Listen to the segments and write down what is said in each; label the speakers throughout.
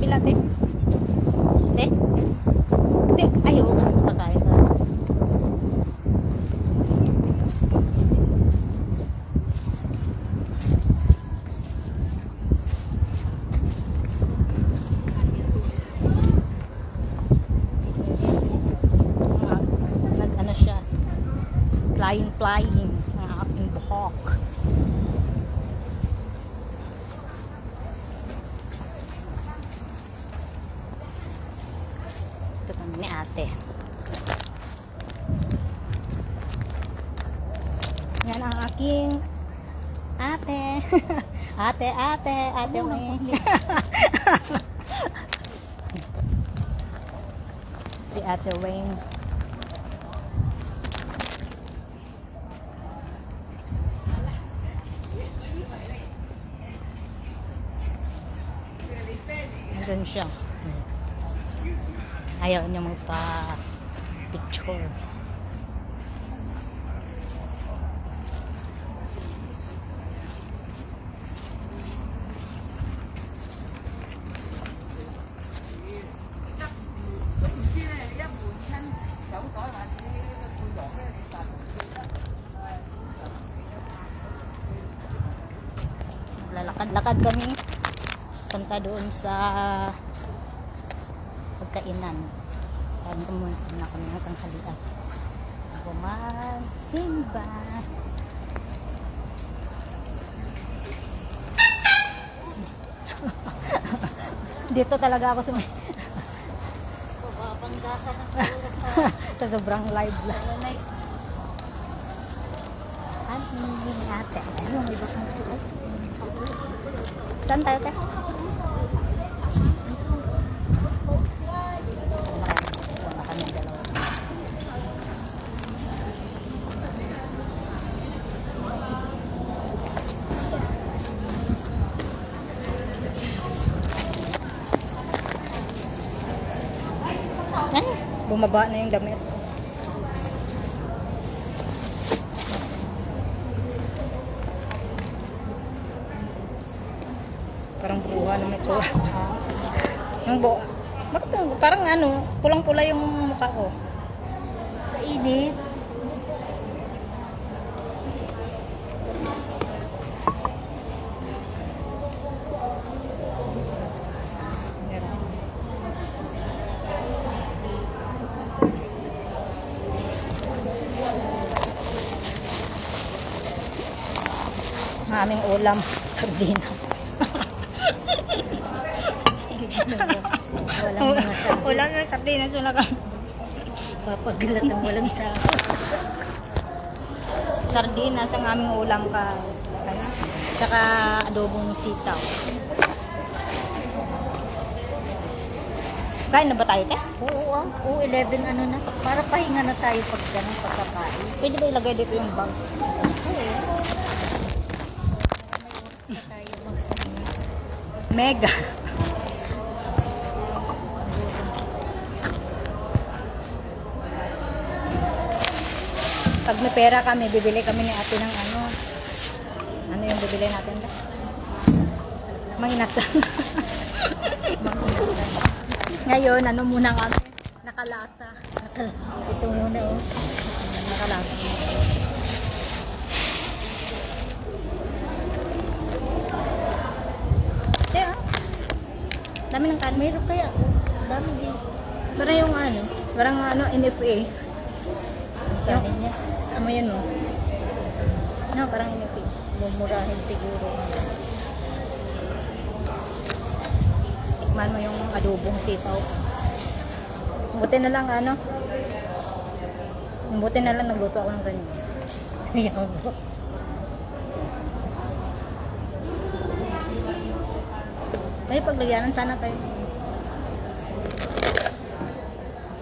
Speaker 1: kabila, te. Te? Te, ayaw ka makakain ka. Nag-ano siya. Flying ang aking buhok. Ito kami ni ate. Yan ang aking ate. ate Weng. Si ate Weng. Nandun siya. Ayaw niya magpa-picture. Lalakad-lakad kami. Punta doon sa pagkainan. Pumunta na kami ng tanghalian. Ako magsimba. Dito talaga ako
Speaker 2: Babangga ka ng siguro
Speaker 1: sa sobrang live lang.
Speaker 2: Ano yung ate? Yung iba kong tuot.
Speaker 1: Saan tayo, te? Ay, bumaba na yung damit. Parang buha na may tsura. Ang buha. Bakit parang ano, pulang-pula yung mukha ko.
Speaker 2: Sa init.
Speaker 1: Aming ulam, sardinas.
Speaker 2: Walang mga sabi.
Speaker 1: Ulam ng sardinas, wala kang
Speaker 2: Papagulat ang walang sabi.
Speaker 1: sardinas ang aming ulam ka. Tsaka adobong sitaw. Kain na ba tayo, te?
Speaker 2: Oo, 11 ano na. Para pahinga na tayo pag ganun pagkakain.
Speaker 1: Pwede ba ilagay dito yung bag?
Speaker 2: Na tayo magpahinga.
Speaker 1: Mega. Pag may pera kami, bibili kami ni ate ng ano. Ano yung bibili natin ba? Manginatsan. Ngayon, ano muna kami? Nakalata.
Speaker 2: Ito muna oh.
Speaker 1: Nakalata. Kaya, dami ng kanin.
Speaker 2: Meron kaya oh. Dami din.
Speaker 1: Parang yung ano, parang ano, NFA.
Speaker 2: Kanin niya.
Speaker 1: Ano yun no? No, parang NFA.
Speaker 2: Mumurahin siguro.
Speaker 1: Tikman mo yung adobong sitaw. Buti na lang ano. Buti na lang nagluto ako ng ganyan.
Speaker 2: Ayan po.
Speaker 1: May paglagyanan sana tayo.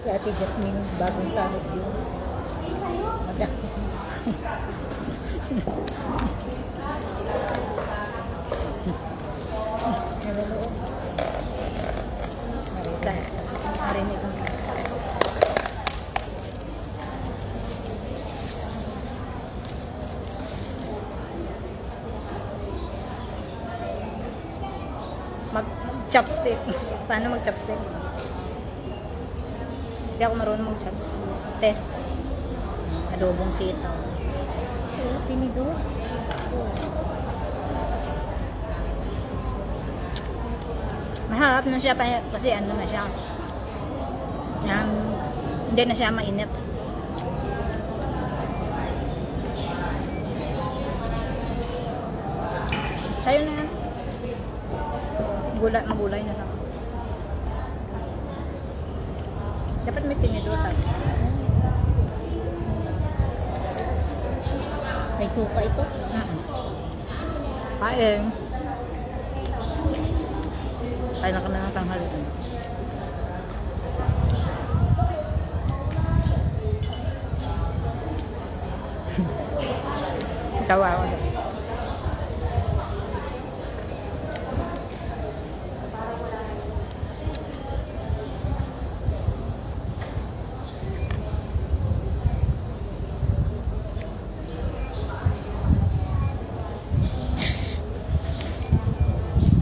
Speaker 2: Si Ate Jasmine, bagong sahod yun. Madami. Naluloob.
Speaker 1: Dahil, marinig ko. Chopstick. Paano mag-chopstick? Hindi ako marunong mag-chopstick. Te. Adobong sitaw.
Speaker 2: Oo, tinidor.
Speaker 1: Maharap na siya kasi ano na siya. Hindi na siya mainit. Sa'yo na yan. Magulay na lang. Dapat may tinidor tayo.
Speaker 2: May suka ito.
Speaker 1: Kain. Kain na kami ng tanghali. Sawa ako.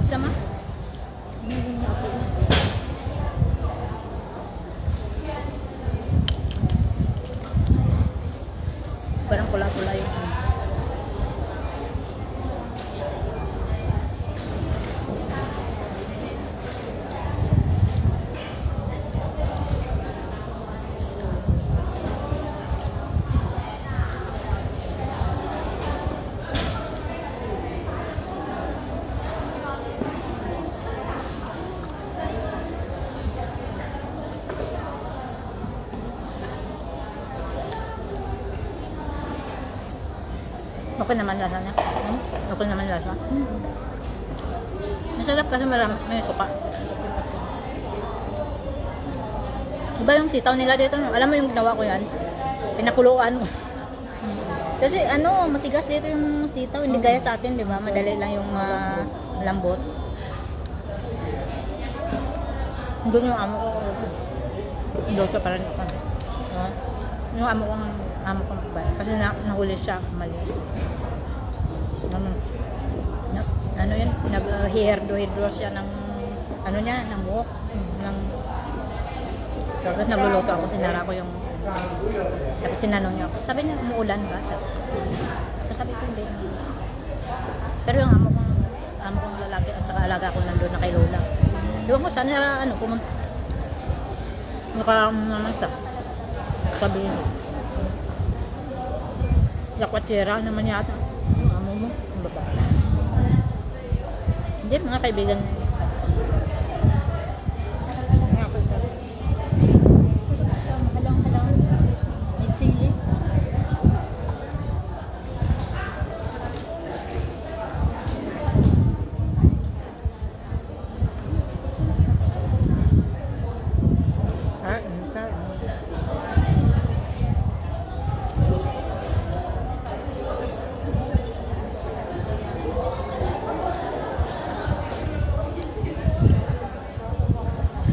Speaker 1: Sama?
Speaker 2: Meron na ako.
Speaker 1: Parang pula-pula yung ano. Okay naman lasa niya. Okay naman lasa. Masarap kasi may suka. Iba yung sitaw nila dito. Alam mo yung ginawa ko yan? Pinakuluan mo. Kasi ano, matigas dito yung sitaw. Hindi gaya sa atin, di ba? Madali lang yung malambot. Doon yung amo ko. Doon pa rin ako. Yung amo ko ba? Kasi nahuli siya, mali. Ano yun? Nag-hiherdro siya ng ano niya, ng buhok. Tapos nagluluto ako, sinara ko yung tapos tinanong niya ako. Sabi niya, umuulan ba? So, sabi ko, hindi. Pero yung amo kong lalaki at saka alaga ko nandun na kay Lola. Diba ko, sana pumunta. Naman sa. Sabi niya. Yakwatsira naman yata. Ang amo mo, ang babae. Hindi, mga kaibigan niya. Nga ako isa.
Speaker 2: Halang-halang. May sili.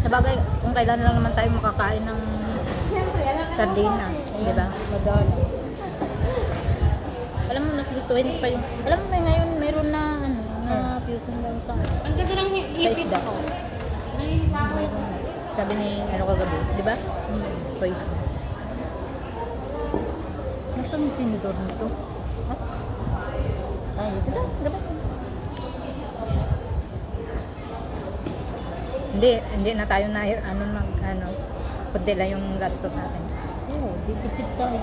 Speaker 1: Sabagay, kung kailan lang naman tayo makakain ng sardinas, di ba? Madala. Alam mo, mas gustuhin ko pa yung... Alam mo, ngayon mayroon na, fusion lang sa...
Speaker 2: Ang ganda lang ipit
Speaker 1: isda.
Speaker 2: ko.
Speaker 1: Sabi ni, kagabi, di ba? Toys.
Speaker 2: Nasaan yung tinidor nito?
Speaker 1: Ha?
Speaker 2: Ay, ito.
Speaker 1: Diba? Hindi na tayo na kunti lang yung gastos natin.
Speaker 2: Oo, ditipid tayo.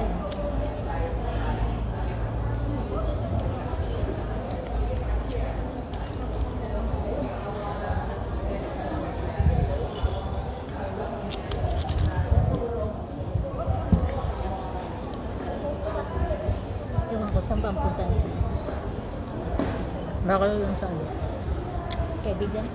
Speaker 2: Ewan ko, saan ba ang punta niya?
Speaker 1: Baka yung saan?
Speaker 2: Kaibigan?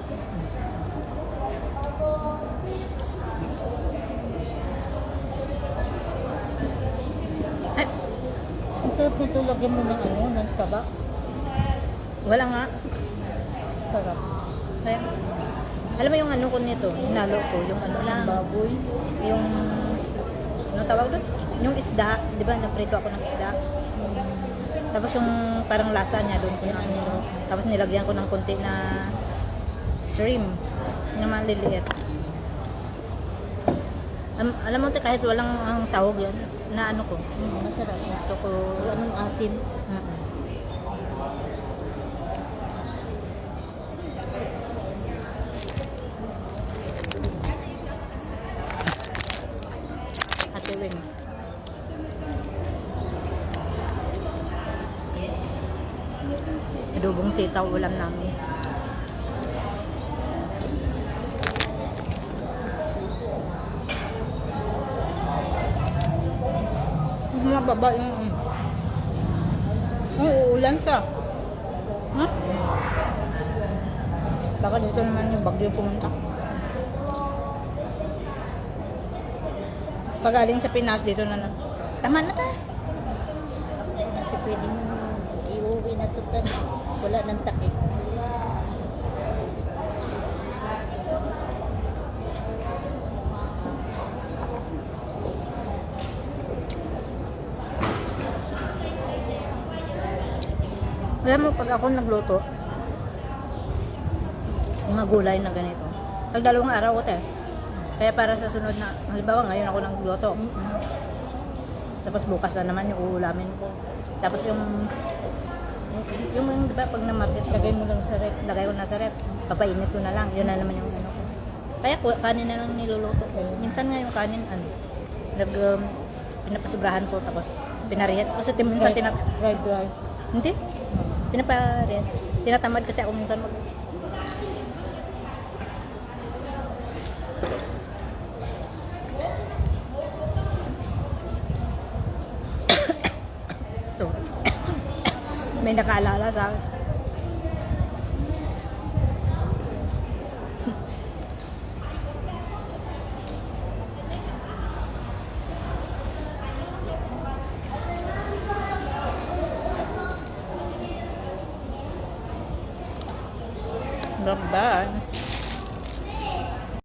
Speaker 2: Ang sarap nito, lagyan mo ng ng taba.
Speaker 1: Wala nga.
Speaker 2: Sarap.
Speaker 1: Kaya, alam mo yung ano ko nito, hinalo ko, yung ano lang,
Speaker 2: Baboy.
Speaker 1: yung, ano tawag doon? Yung isda, di ba, naprito ako ng isda. Tapos yung parang lasa niya doon ko na, tapos nilagyan ko ng konti na shrimp. Yung maliliit. Alam mo, te, kahit walang ang sahog yan, na ano ko,
Speaker 2: Masarap.
Speaker 1: gusto ko,
Speaker 2: Wala nang asim.
Speaker 1: Ate Wing. Adobong sitaw ulam namin. Mababa yung uulan ka. Ha? Baka dito naman yung bagyo pumunta. Pagaling sa Pinas dito na lang. Tama na ta.
Speaker 2: Hindi pwedeng iuwi na ito. Wala nang takip.
Speaker 1: Alam mo, pag ako nagluto, yung mga gulay na ganito, tag 2 araw ko te. Kaya para sa sunod na, halimbawa ngayon ako nagluto. Tapos bukas na naman yung uulamin ko. Tapos yung di ba, pag na-market ko,
Speaker 2: Lagay mo lang sa rep.
Speaker 1: lagay ko na sa rep, papainit ko na lang. Yun na naman yung ano ko. Kaya kanin na lang niluluto ko. Minsan nga yung kanin, pinapasubrahan ko, tapos pinarihet. Kasi minsan
Speaker 2: Fried rice.
Speaker 1: hindi. Pinaparihet. Tinatamad kasi ako minsan mag... So, may nakaalala sa akin. Bye-bye.